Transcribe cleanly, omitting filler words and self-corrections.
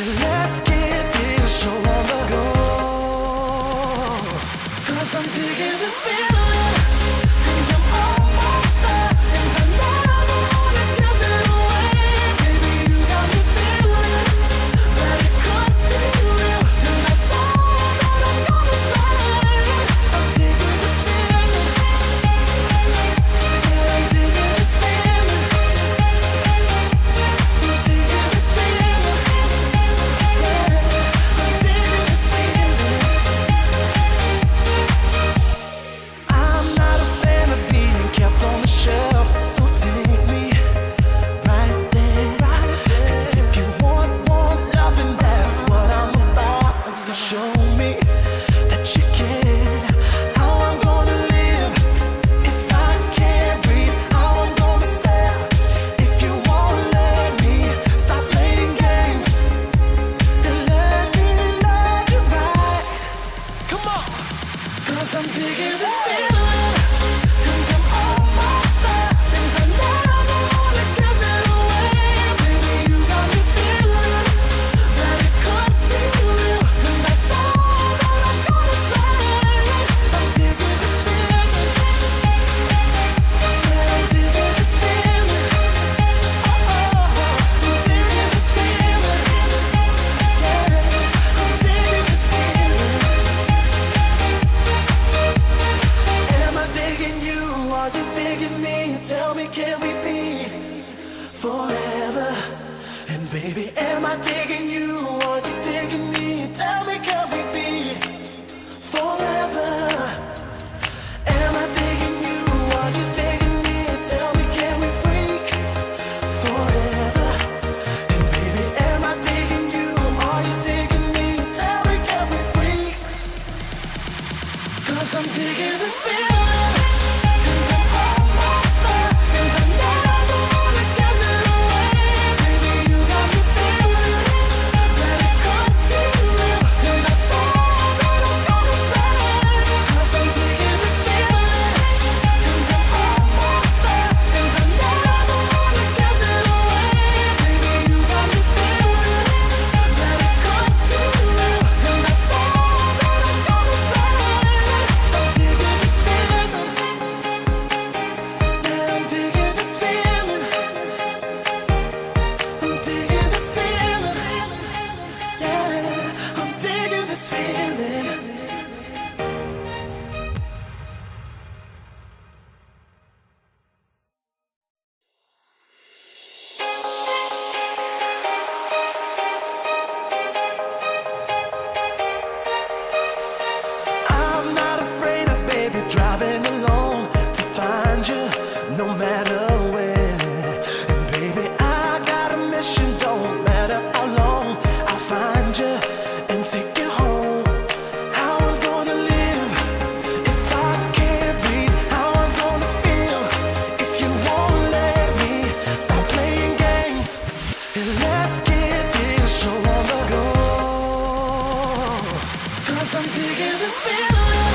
Let's get this show on the go. 'Cause I'm digging this feeling, and I'm almost there, and I never wanna give it away. Baby, you got me feeling that it could be real, and that's all that I'm gonna say. I'm digging this feeling, yeah, I'm digging this feeling, I'm digging this feeling, yeah, I'm digging this feeling. I'm not a fan of being kept on the shelf, so take me right there. And if you want loving, that's what I'm about. So show me that you care. How I'm gonna live if I can't breathe. How I'm gonna stare if you won't let me. Stop playing games and let me love you right. Come on, 'cause I'm digging this feeling, and I'm almost there, and I never wanna give it away. Baby, you got me feeling that it could be real, and that's all that I'm gonna say. I'm digging this feeling, yeah, I'm digging this feeling. Oh, I'm digging this feeling, yeah, I'm digging this feeling. Am I digging you? Are you digging me? Tell me, can we be forever? And baby, am I digging you? Are you digging me? Tell me, can we be forever? Am I digging you? Are you digging me? Tell me, can we freak forever? And baby, am I digging you? Are you digging me? Tell me, can we freak? 'Cause I'm digging this feeling, and I'm almost there, and I never wanna give it away. Baby, you got me feeling that it could be real, and that's all that I'm gonna say. 'Cause I'm digging this feeling, and I'm almost there, and I never wanna give it away. Baby, you got me feeling that it could be real, and that's all that I'm gonna say. I'm digging this feeling, yeah, I'm digging this feeling, I'm digging this feeling, yeah, I'm digging this feeling. I'm not afraid of baby driving alone to find you, no matter where. And baby, I got a mission, don't matter how long. I'll find you and take you home. How I'm gonna live if I can't breathe? How I'm gonna feel if you won't let me? Stop playing games and let's get this show on the go. 'Cause I'm digging this feeling,